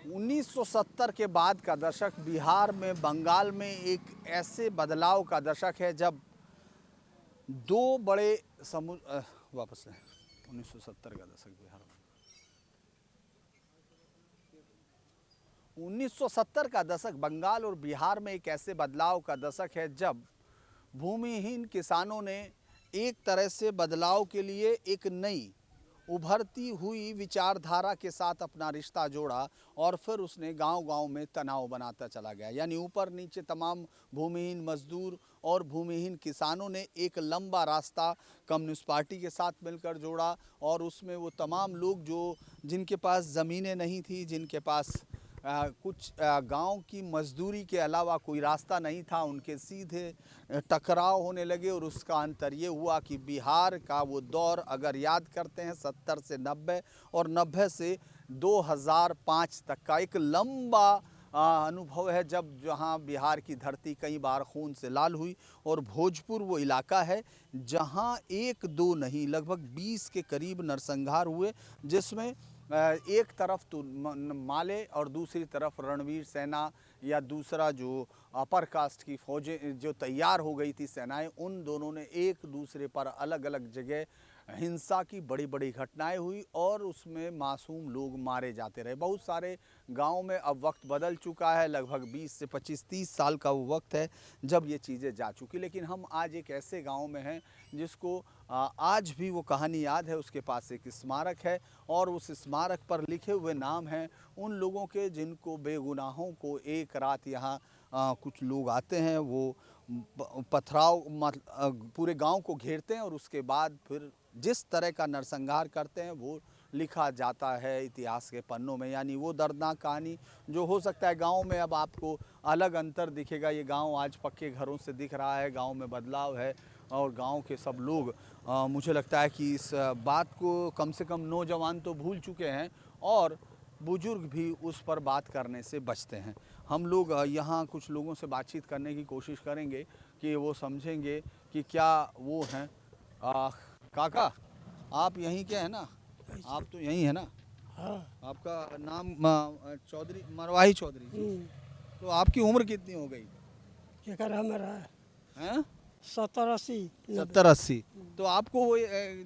1970 के बाद का दशक बिहार में, बंगाल में एक ऐसे बदलाव का दशक है जब दो बड़े वापस है 1970 का दशक बिहार में। 1970 का दशक बंगाल और बिहार में एक ऐसे बदलाव का दशक है जब भूमिहीन किसानों ने एक तरह से बदलाव के लिए एक नई उभरती हुई विचारधारा के साथ अपना रिश्ता जोड़ा और फिर उसने गांव-गांव में तनाव बनाता चला गया। यानी ऊपर नीचे तमाम भूमिहीन मजदूर और भूमिहीन किसानों ने एक लंबा रास्ता कम्युनिस्ट पार्टी के साथ मिलकर जोड़ा और उसमें वो तमाम लोग जिनके पास ज़मीनें नहीं थी, जिनके पास कुछ गांव की मजदूरी के अलावा कोई रास्ता नहीं था, उनके सीधे टकराव होने लगे। और उसका अंतर ये हुआ कि बिहार का वो दौर अगर याद करते हैं 70 से 90 और 90 से 2005 तक का एक लंबा अनुभव है जब जहां बिहार की धरती कई बार खून से लाल हुई। और भोजपुर वो इलाका है जहां एक दो नहीं लगभग 20 के करीब नरसंहार हुए, जिसमें एक तरफ तो माले और दूसरी तरफ रणवीर सेना या दूसरा जो अपर कास्ट की फौजें जो तैयार हो गई थी सेनाएं, उन दोनों ने एक दूसरे पर अलग अलग जगह हिंसा की बड़ी बड़ी घटनाएं हुई और उसमें मासूम लोग मारे जाते रहे। बहुत सारे गांव में अब वक्त बदल चुका है, लगभग 20 से 25-30 साल का वो वक्त है जब ये चीज़ें जा चुकी। लेकिन हम आज एक ऐसे गांव में हैं जिसको आज भी वो कहानी याद है। उसके पास एक स्मारक है और उस स्मारक पर लिखे हुए नाम हैं उन लोगों के जिनको बेगुनाहों को एक रात यहाँ कुछ लोग आते हैं, वो पथराव पूरे गांव को घेरते हैं और उसके बाद फिर जिस तरह का नरसंहार करते हैं वो लिखा जाता है इतिहास के पन्नों में। यानी वो दर्दनाक कहानी जो हो सकता है गांव में अब आपको अलग अंतर दिखेगा। ये गांव आज पक्के घरों से दिख रहा है, गांव में बदलाव है और गांव के सब लोग मुझे लगता है कि इस बात को कम से कम नौजवान तो भूल चुके हैं और बुजुर्ग भी उस पर बात करने से बचते हैं। हम लोग यहाँ कुछ लोगों से बातचीत करने की कोशिश करेंगे कि वो समझेंगे कि क्या वो हैं। काका, आप यहीं के हैं ना? आप तो यहीं है ना? हाँ। आपका नाम चौधरी, मरवाही चौधरी जी। तो आपकी उम्र कितनी हो गई? क्या कर हमारा हैं? 70-80 70-80। तो आपको वो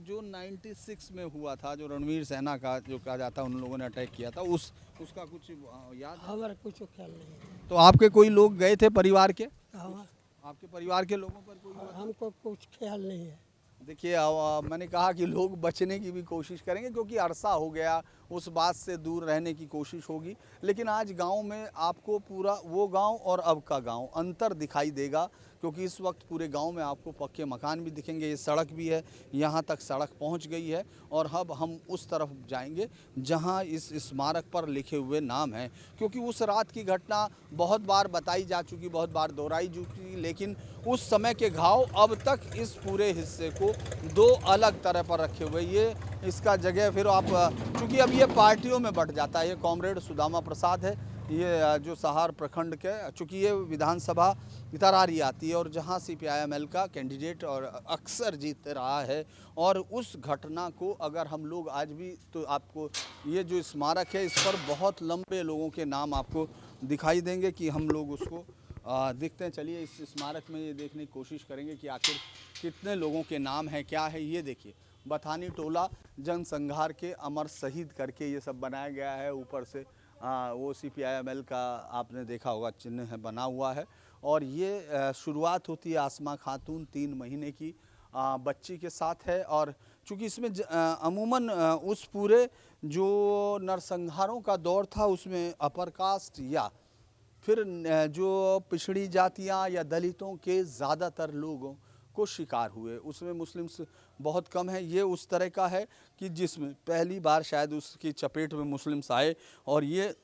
जो 96 में हुआ था, जो रणवीर सेना का जो कहा जाता है उन लोगों ने अटैक किया था, उसका कुछ याद है? हमारा कुछ ख्याल नहीं। तो आपके कोई लोग गए थे परिवार के? आपके परिवार के लोगों पर कोई हुआ था? हमको कुछ ख्याल नहीं है। देखिए मैंने कहा कि लोग बचने की भी कोशिश करेंगे क्योंकि अरसा हो गया, उस बात से दूर रहने की कोशिश होगी। लेकिन आज गांव में आपको पूरा वो गांव और अब का गांव अंतर दिखाई देगा क्योंकि इस वक्त पूरे गांव में आपको पक्के मकान भी दिखेंगे, ये सड़क भी है, यहाँ तक सड़क पहुँच गई है। और अब हम उस तरफ जाएंगे जहाँ इस स्मारक पर लिखे हुए नाम हैं, क्योंकि उस रात की घटना बहुत बार बताई जा चुकी, बहुत बार दोहराई चुकी, लेकिन उस समय के घाव अब तक इस पूरे हिस्से को दो अलग तरह पर रखे हुए। ये इसका जगह फिर आप चूँकि अब ये पार्टियों में बंट जाता है। ये कॉमरेड सुदामा प्रसाद है, ये जो सहार प्रखंड के, चूँकि ये विधानसभा तरारी आती है और जहाँ CPIML का कैंडिडेट और अक्सर जीत रहा है। और उस घटना को अगर हम लोग आज भी, तो आपको ये जो स्मारक है इस पर बहुत लंबे लोगों के नाम आपको दिखाई देंगे कि हम लोग उसको देखते हैं। चलिए इस स्मारक में ये देखने की कोशिश करेंगे कि आखिर कितने लोगों के नाम हैं, क्या है। ये देखिए, बथानी टोला जनसंहार के अमर शहीद करके ये सब बनाया गया है। ऊपर से वो CPIML का आपने देखा होगा चिन्ह है बना हुआ है। और ये शुरुआत होती है आसमा खातून 3 महीने की बच्ची के साथ है। और चूँकि इसमें अमूमन उस पूरे जो नरसंहारों का दौर था उसमें अपर कास्ट या फिर जो पिछड़ी जातियां या दलितों के ज़्यादातर लोगों को शिकार हुए, उसमें मुस्लिम्स बहुत कम हैं। ये उस तरह का है कि जिसमें पहली बार शायद उसकी चपेट में मुस्लिम्स आए। और ये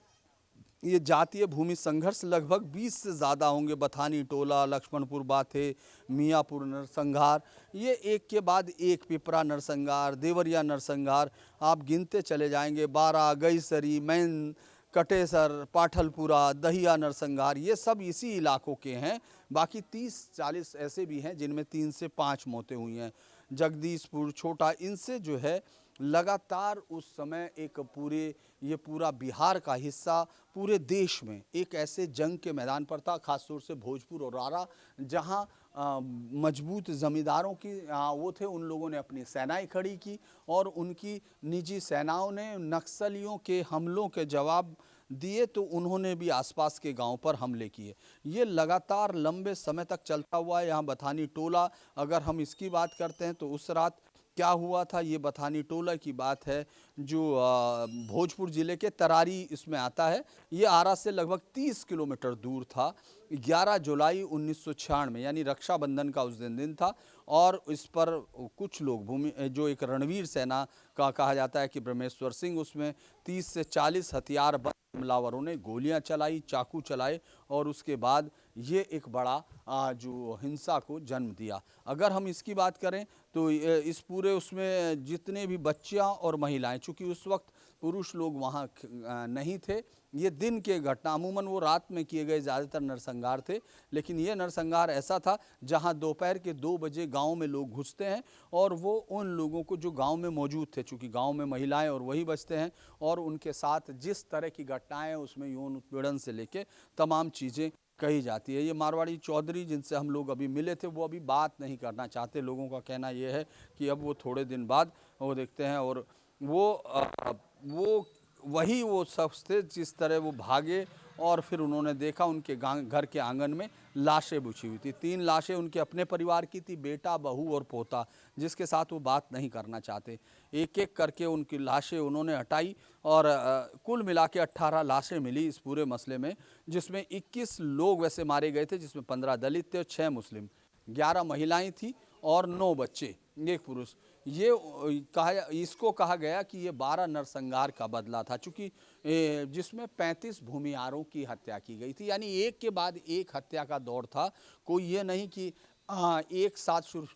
जातीय भूमि संघर्ष लगभग 20 से ज़्यादा होंगे। बथानी टोला, लक्ष्मणपुर बाथे, मियाँपुर नरसंहार, ये एक के बाद एक, पिपरा नरसंहार, देवरिया नरसंहार, आप गिनते चले जाएंगे। 12, गईसरी, मैन, कटेसर, पाठलपुरा, दहिया नरसंहार, ये सब इसी इलाकों के हैं। बाकी 30-40 ऐसे भी हैं जिनमें 3 से 5 मौतें हुई हैं। जगदीशपुर, छोटा, इनसे जो है लगातार उस समय एक ये पूरा बिहार का हिस्सा पूरे देश में एक ऐसे जंग के मैदान पर था, खासतौर से भोजपुर और आरा, जहां मजबूत जमींदारों की वो थे, उन लोगों ने अपनी सेनाएं खड़ी की और उनकी निजी सेनाओं ने नक्सलियों के हमलों के जवाब दिए, तो उन्होंने भी आसपास के गांव पर हमले किए। ये लगातार लंबे समय तक चलता हुआ है। यहाँ बथानी टोला, अगर हम इसकी बात करते हैं तो उस रात क्या हुआ था, ये बथानी टोला की बात है, जो भोजपुर ज़िले के तरारी इसमें आता है। ये आरा से लगभग 30 किलोमीटर दूर था। 11 जुलाई 1996 यानी रक्षाबंधन का उस दिन था, और इस पर कुछ लोग जो एक रणवीर सेना का कहा जाता है कि ब्रह्मेश्वर सिंह, उसमें 30 से 40 हथियारबंद हमलावरों ने गोलियां चलाई, चाकू चलाए, और उसके बाद ये एक बड़ा जो हिंसा को जन्म दिया। अगर हम इसकी बात करें तो इस पूरे उसमें जितने भी बच्चियां और महिलाएं, चूंकि उस वक्त पुरुष लोग वहाँ नहीं थे, ये दिन के घटना, अमूमन वो रात में किए गए ज़्यादातर नरसंहार थे, लेकिन ये नरसंहार ऐसा था जहाँ दोपहर के 2 बजे गांव में लोग घुसते हैं, और वो उन लोगों को जो गांव में मौजूद थे, चूँकि गांव में महिलाएं और वही बचते हैं, और उनके साथ जिस तरह की घटनाएं हैं उसमें यौन उत्पीड़न से लेके तमाम चीज़ें कही जाती है। ये मारवाड़ी चौधरी जिनसे हम लोग अभी मिले थे, वो अभी बात नहीं करना चाहते। लोगों का कहना ये है कि अब वो थोड़े दिन बाद वो देखते हैं, और वो वही वो शख्स थे जिस तरह वो भागे, और फिर उन्होंने देखा उनके घर के आंगन में लाशें बिछी हुई थी। 3 लाशें उनके अपने परिवार की थी, बेटा, बहू और पोता, जिसके साथ वो बात नहीं करना चाहते। एक एक करके उनकी लाशें उन्होंने हटाई, और कुल मिला के 18 लाशें मिली इस पूरे मसले में, जिसमें 21 लोग वैसे मारे गए थे, जिसमें 15 दलित थे और 6 मुस्लिम, 11 महिलाएं थी और 9 बच्चे, 1 पुरुष। ये इसको कहा गया कि ये 12 नरसंहार का बदला था, चूँकि जिसमें 35 भूमिहारों की हत्या की गई थी, यानी एक के बाद एक हत्या का दौर था। कोई ये नहीं कि एक साथ शुरू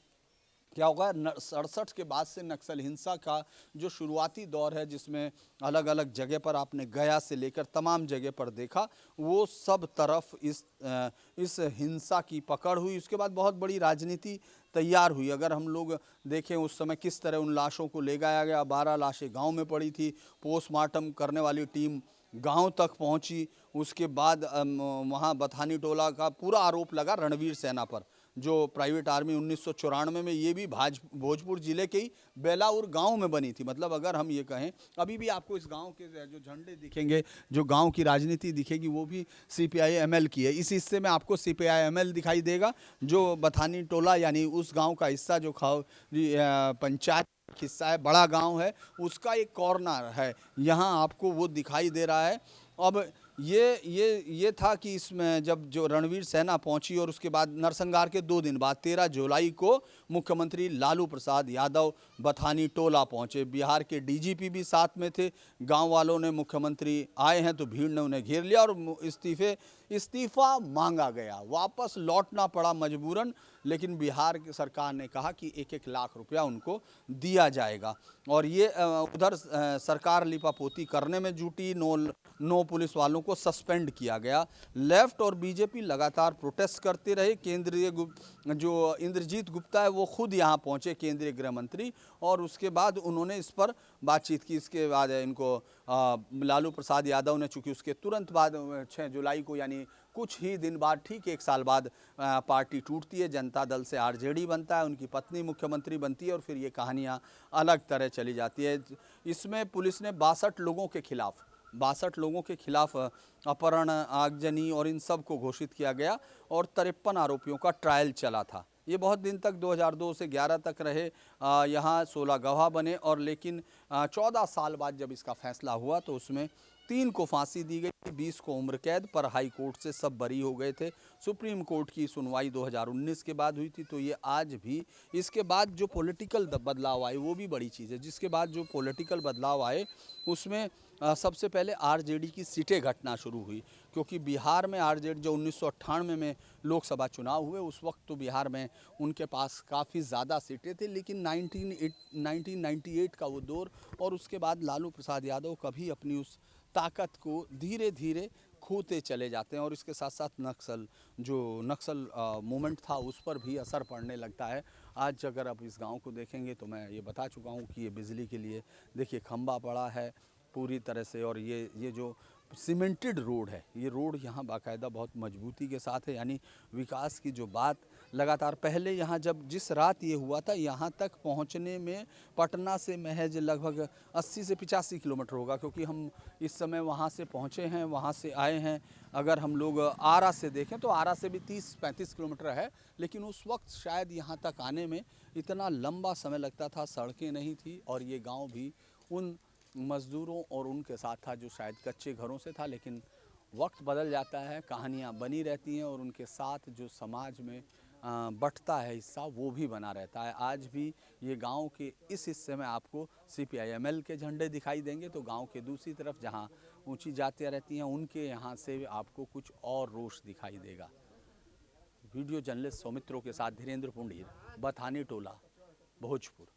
क्या होगा। 67 के बाद से नक्सल हिंसा का जो शुरुआती दौर है, जिसमें अलग अलग जगह पर आपने गया से लेकर तमाम जगह पर देखा, वो सब तरफ इस हिंसा की पकड़ हुई। उसके बाद बहुत बड़ी राजनीति तैयार हुई। अगर हम लोग देखें उस समय किस तरह उन लाशों को ले जाया गया, 12 लाशें गांव में पड़ी थी, पोस्टमार्टम करने वाली टीम गांव तक पहुंची। उसके बाद वहाँ बथानी टोला का पूरा आरोप लगा रणवीर सेना पर, जो प्राइवेट आर्मी 1994 में ये भी भोजपुर ज़िले के ही बेलाउर गांव में बनी थी। मतलब अगर हम ये कहें, अभी भी आपको इस गांव के जो झंडे दिखेंगे, जो गांव की राजनीति दिखेगी, वो भी CPI-ML की है। इस हिस्से में आपको CPI-ML दिखाई देगा, जो बथानी टोला यानी उस गांव का हिस्सा जो पंचायत हिस्सा है, बड़ा गांव है, उसका एक कॉर्नर है, यहाँ आपको वो दिखाई दे रहा है। अब ये था कि इसमें जब जो रणवीर सेना पहुंची, और उसके बाद नरसंहार के 2 दिन बाद 13 जुलाई को मुख्यमंत्री लालू प्रसाद यादव बथानी टोला पहुंचे। बिहार के DGP भी साथ में थे। गांव वालों ने, मुख्यमंत्री आए हैं तो भीड़ ने उन्हें घेर लिया, और इस्तीफा मांगा गया, वापस लौटना पड़ा मजबूरन। लेकिन बिहार की सरकार ने कहा कि 1-1 लाख रुपया उनको दिया जाएगा, और ये उधर सरकार लिपापोती करने में जुटी। 9 पुलिस वालों को सस्पेंड किया गया। लेफ्ट और बीजेपी लगातार प्रोटेस्ट करते रहे। केंद्रीय जो इंद्रजीत गुप्ता है, वो खुद यहाँ पहुँचे, केंद्रीय गृह मंत्री, और उसके बाद उन्होंने इस पर बातचीत की। इसके बाद इनको लालू प्रसाद यादव ने, चूँकि उसके तुरंत बाद 6 जुलाई को, यानी कुछ ही दिन बाद, ठीक 1 साल बाद पार्टी टूटती है, जनता दल से RJD बनता है, उनकी पत्नी मुख्यमंत्री बनती है, और फिर ये कहानियाँ अलग तरह चली जाती है। इसमें पुलिस ने 62 लोगों के खिलाफ अपहरण, आगजनी और इन सब को घोषित किया गया, और 53 आरोपियों का ट्रायल चला था। ये बहुत दिन तक 2002 से 11 तक रहे। यहाँ 16 गवाह बने, और लेकिन 14 साल बाद जब इसका फैसला हुआ तो उसमें 3 को फांसी दी गई, 20 को उम्र कैद, पर हाई कोर्ट से सब बरी हो गए थे। सुप्रीम कोर्ट की सुनवाई 2019 के बाद हुई थी। तो ये आज भी, इसके बाद जो पॉलिटिकल बदलाव आए, वो भी बड़ी चीज़ है। जिसके बाद जो पॉलिटिकल बदलाव आए, उसमें सबसे पहले RJD की सीटें घटना शुरू हुई, क्योंकि बिहार में RJD जो 1998 में लोकसभा चुनाव हुए, उस वक्त तो बिहार में उनके पास काफ़ी ज़्यादा सीटें थी। लेकिन 1998 का वो दौर, और उसके बाद लालू प्रसाद यादव कभी अपनी उस ताकत को धीरे धीरे खोते चले जाते हैं, और इसके साथ साथ नक्सल मूवमेंट था, उस पर भी असर पड़ने लगता है। आज अगर आप इस गांव को देखेंगे तो मैं ये बता चुका हूँ कि ये बिजली के लिए देखिए खंबा पड़ा है पूरी तरह से, और ये जो सीमेंटेड रोड है, ये रोड यहाँ बाकायदा बहुत मजबूती के साथ है। यानी विकास की जो बात लगातार, पहले यहाँ जब जिस रात ये हुआ था, यहाँ तक पहुँचने में पटना से महज लगभग 80 से 85 किलोमीटर होगा, क्योंकि हम इस समय वहाँ से पहुँचे हैं, वहाँ से आए हैं। अगर हम लोग आरा से देखें तो आरा से भी 30-35 किलोमीटर है, लेकिन उस वक्त शायद यहाँ तक आने में इतना लंबा समय लगता था, सड़कें नहीं थी, और ये गांव भी उन मज़दूरों और उनके साथ था जो शायद कच्चे घरों से था। लेकिन वक्त बदल जाता है, कहानियाँ बनी रहती हैं, और उनके साथ जो समाज में बँटता है हिस्सा, वो भी बना रहता है। आज भी ये गांव के इस हिस्से में आपको CPI-ML के झंडे दिखाई देंगे, तो गांव के दूसरी तरफ जहां ऊंची जातियां रहती हैं, उनके यहाँ से आपको कुछ और रोष दिखाई देगा। वीडियो जर्नलिस्ट सौमित्रों के साथ धीरेन्द्र पुंडीर, बथानी टोला, भोजपुर।